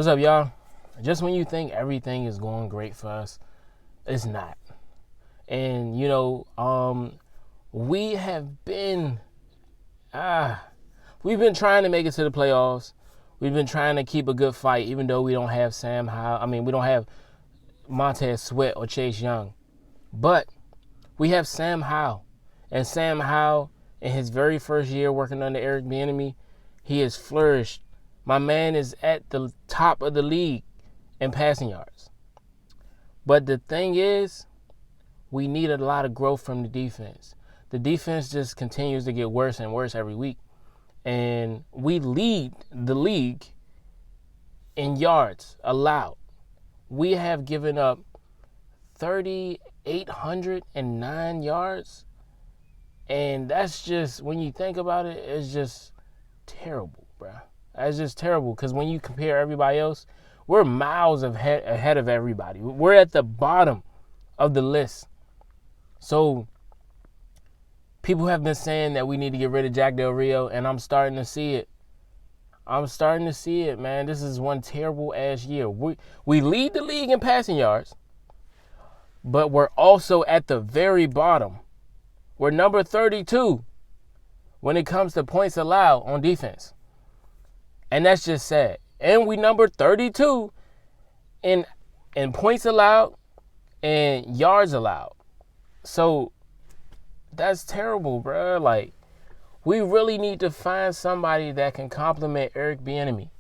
What's up, y'all? Just when you think everything is going great for us, it's not. And we have been we've been trying to make it to the playoffs. We've been trying to keep a good fight, even though we don't have Sam Howell. We don't have Montez Sweat or Chase Young, but we have Sam Howell. And Sam Howell, in his very first year working under Eric Bieniemy, he has flourished. My man is at the top of the league in passing yards. But the thing is, we need a lot of growth from the defense. The defense just continues to get worse and worse every week. And we lead the league in yards allowed. We have given up 3,809 yards. And that's just, when you think about it, it's just terrible, bruh. That's just terrible, because when you compare everybody else, we're miles ahead of everybody. We're at the bottom of the list. So people have been saying that we need to get rid of Jack Del Rio, and I'm starting to see it. Man. This is one terrible-ass year. We lead the league in passing yards, but we're also at the very bottom. We're number 32 when it comes to points allowed on defense. And that's just sad. And we number 32 in points allowed and yards allowed. So that's terrible, bro. Like, we really need to find somebody that can complement Eric Bieniemy.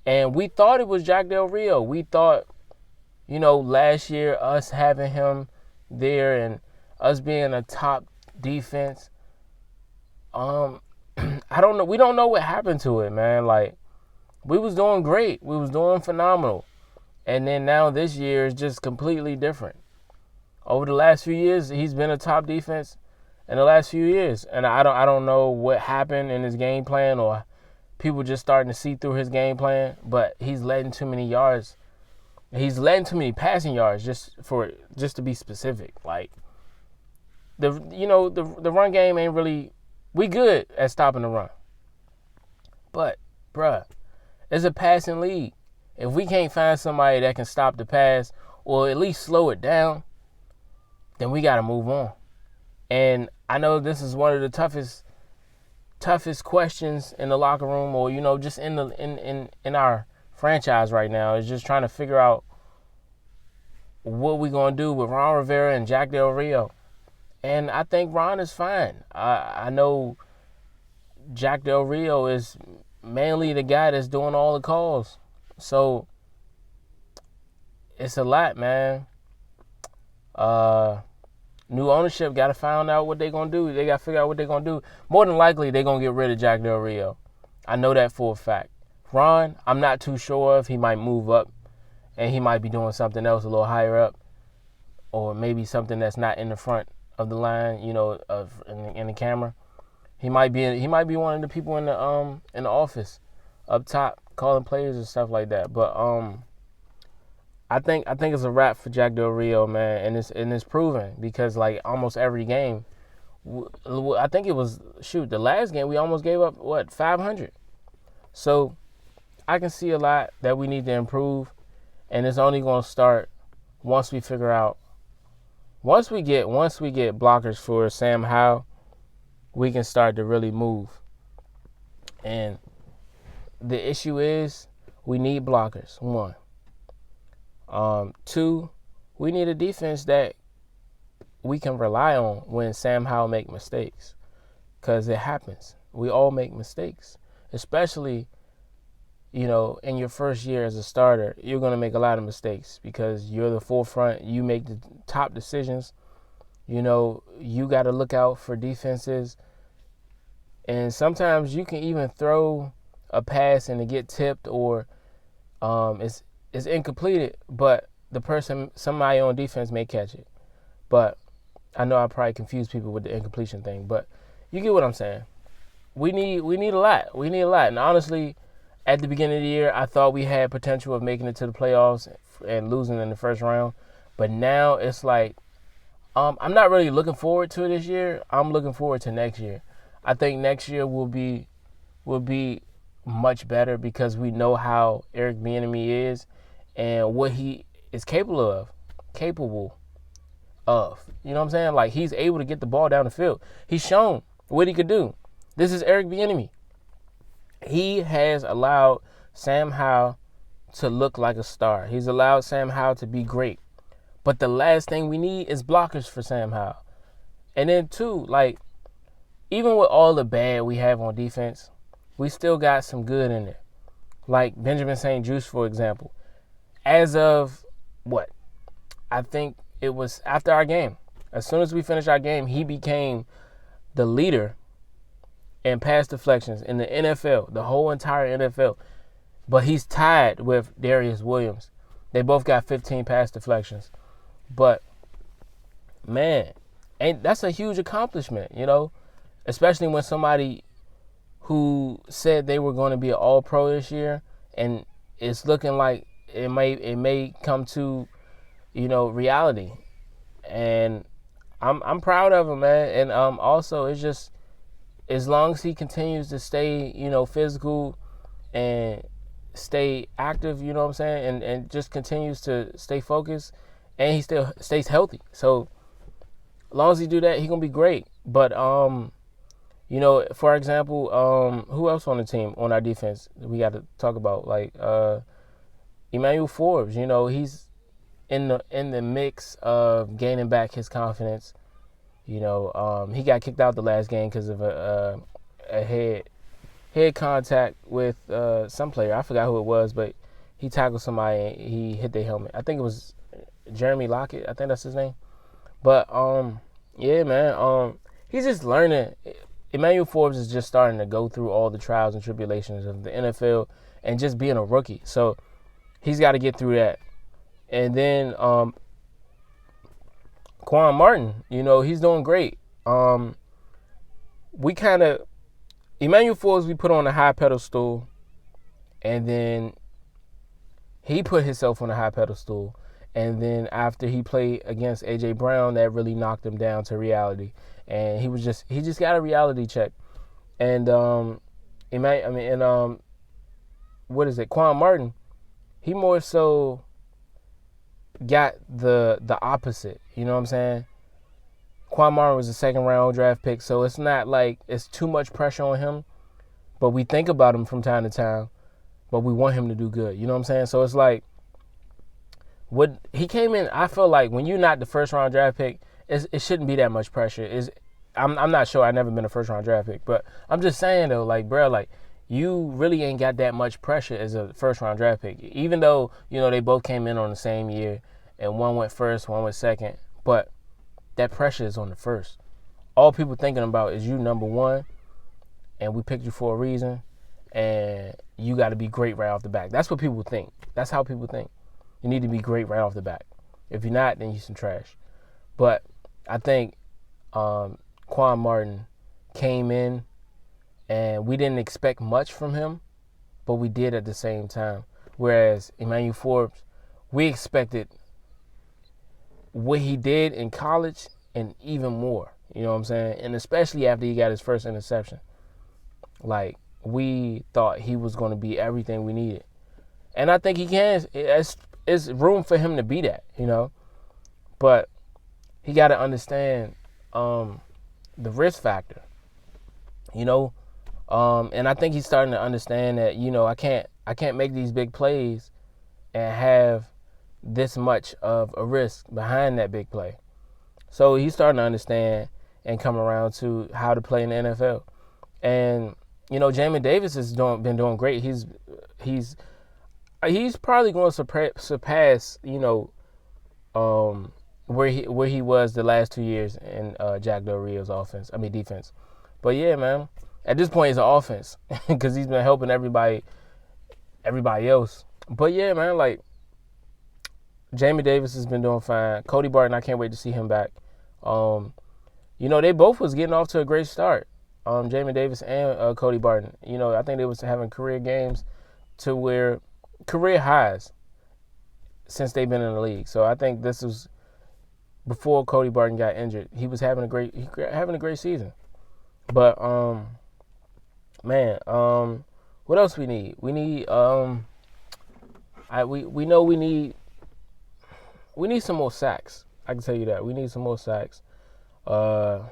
And we thought it was Jack Del Rio. We thought, last year us having him there and us being a top defense. I don't know. We don't know what happened to it, man. Like, we was doing great. We was doing phenomenal. And then now this year is just completely different. Over the last few years, he's been a top defense in the last few years. And I don't know what happened in his game plan, or people just starting to see through his game plan, but he's letting too many yards. He's letting too many passing yards, just to be specific. Like, the run game ain't really, we good at stopping the run. But, bruh, it's a passing league. If we can't find somebody that can stop the pass or at least slow it down, then we got to move on. And I know this is one of the toughest questions in the locker room, or just in our franchise right now, is just trying to figure out what we're going to do with Ron Rivera and Jack Del Rio. And I think Ron is fine. I know Jack Del Rio is mainly the guy that's doing all the calls. So it's a lot, man. New ownership got to find out what they're going to do. They got to figure out what they're going to do. More than likely, they're going to get rid of Jack Del Rio. I know that for a fact. Ron, I'm not too sure if he might move up and he might be doing something else a little higher up, or maybe something that's not in the front of the line, in the camera. He might be one of the people in the office up top calling plays and stuff like that. But I think it's a wrap for Jack Del Rio, man, and it's proven, because like almost every game, I think it was the last game we almost gave up 500. So I can see a lot that we need to improve, and it's only going to start once we figure out. Once we get blockers for Sam Howell, we can start to really move. And the issue is, we need blockers, 1. 2, we need a defense that we can rely on when Sam Howell make mistakes, because it happens. We all make mistakes, especially, in your first year as a starter. You're going to make a lot of mistakes because you're the forefront. You make the top decisions. You got to look out for defenses. And sometimes you can even throw a pass and it get tipped, or it's incompleted, but somebody on defense may catch it. But I know I probably confuse people with the incompletion thing, but you get what I'm saying. We need a lot. We need a lot. And honestly, at the beginning of the year, I thought we had potential of making it to the playoffs and losing in the first round. But now it's like, I'm not really looking forward to this year. I'm looking forward to next year. I think next year will be much better because we know how Eric Bieniemy is and what he is capable of. You know what I'm saying? Like, he's able to get the ball down the field. He's shown what he could do. This is Eric Bieniemy. He has allowed Sam Howell to look like a star. He's allowed Sam Howell to be great. But the last thing we need is blockers for Sam Howell. And then, too, like, even with all the bad we have on defense, we still got some good in there. Like Benjamin St-Juste, for example. As of, I think it was after our game. As soon as we finished our game, he became the leader in pass deflections in the NFL, the whole entire NFL. But he's tied with Darius Williams. They both got 15 pass deflections. But, man, that's a huge accomplishment, you know, especially when somebody who said they were going to be an all-pro this year, and it's looking like it may come to, you know, reality. And I'm proud of him, man. And also, it's just, as long as he continues to stay, you know, physical and stay active, you know what I'm saying, and just continues to stay focused, and he still stays healthy. So as long as he do that, he gonna be great. But you know, for example, who else on the team on our defense we got to talk about? Like Emmanuel Forbes. You know, he's in the mix of gaining back his confidence. You know, he got kicked out the last game because of a head contact with some player. I forgot who it was, but he tackled somebody and he hit their helmet. I think it was Jeremy Lockett. I think that's his name. But yeah, man. He's just learning. Emmanuel Forbes is just starting to go through all the trials and tribulations of the NFL and just being a rookie. So he's got to get through that. And then Quan Martin, you know, he's doing great. Emmanuel Forbes we put on a high pedestal, and then he put himself on a high pedestal. And then after he played against A.J. Brown, that really knocked him down to reality. And he just got a reality check. And Quan Martin, he more so got the opposite. You know what I'm saying? Quan Martin was a second-round draft pick, so it's not like it's too much pressure on him. But we think about him from time to time, but we want him to do good. You know what I'm saying? So it's like, what he came in, I feel like when you're not the first-round draft pick, it shouldn't be that much pressure. I'm not sure. I've never been a first-round draft pick, but I'm just saying, though, like, bro, like, you really ain't got that much pressure as a first-round draft pick, even though, you know, they both came in on the same year, and one went first, one went second, but that pressure is on the first. All people thinking about is you number one, and we picked you for a reason, and you got to be great right off the bat. That's what people think. That's how people think. You need to be great right off the bat. If you're not, then you're some trash. But I think Quan Martin came in, and we didn't expect much from him, but we did at the same time. Whereas Emmanuel Forbes, we expected what he did in college and even more. You know what I'm saying? And especially after he got his first interception. Like, we thought he was going to be everything we needed. And I think he can. It's room for him to be that, you know. But he got to understand the risk factor, you know. And I think he's starting to understand that, you know, I can't make these big plays and have this much of a risk behind that big play. So he's starting to understand and come around to how to play in the NFL. And, you know, Jamin Davis has been doing great. He's probably going to surpass, you know, where he was the last 2 years in Jack Del Rio's defense. But yeah, man, at this point it's an offense because he's been helping everybody else. But yeah, man, like, Jamin Davis has been doing fine. Cody Barton, I can't wait to see him back. You know, they both was getting off to a great start. Jamin Davis and Cody Barton. You know, I think they was having career games to where career highs since they've been in the league. So I think this was before Cody Barton got injured. He was having a great season. But man, What else we need? We need we know we need some more sacks. I can tell you that. We need some more sacks. Man,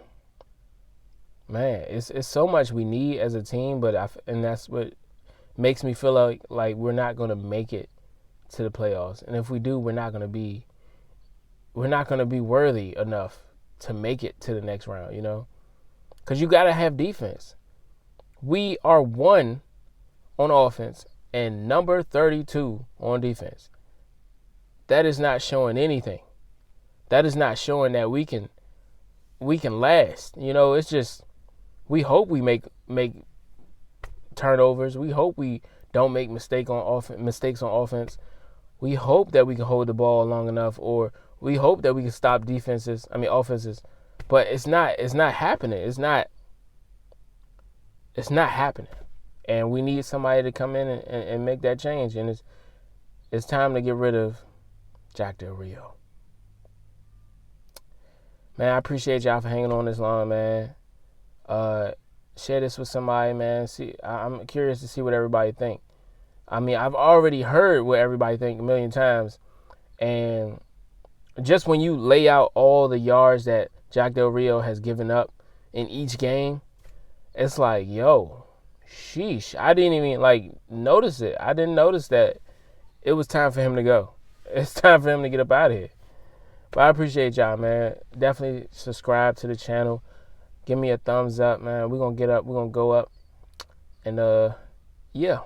it's so much we need as a team, and that's what makes me feel like we're not going to make it to the playoffs. And if we do, we're not going to be worthy enough to make it to the next round, Because you got to have defense. We are 1 on offense and number 32 on defense. That is not showing anything. That is not showing that we can last. It's just we hope we make turnovers. We hope we don't make mistakes on offense. We hope that we can hold the ball long enough, or we hope that we can stop offenses. But it's not happening. It's not happening. And we need somebody to come in and make that change. And it's time to get rid of Jack Del Rio. Man, I appreciate y'all for hanging on this long, man. Share this with somebody, man. I'm curious to see what everybody think. I've already heard what everybody think a million times. And just when you lay out all the yards that Jack Del Rio has given up in each game, it's like, yo, sheesh. I didn't even, notice it. I didn't notice that it was time for him to go. It's time for him to get up out of here. But I appreciate y'all, man. Definitely subscribe to the channel. Give me a thumbs up, man. We're going to get up. We're going to go up. And, yeah.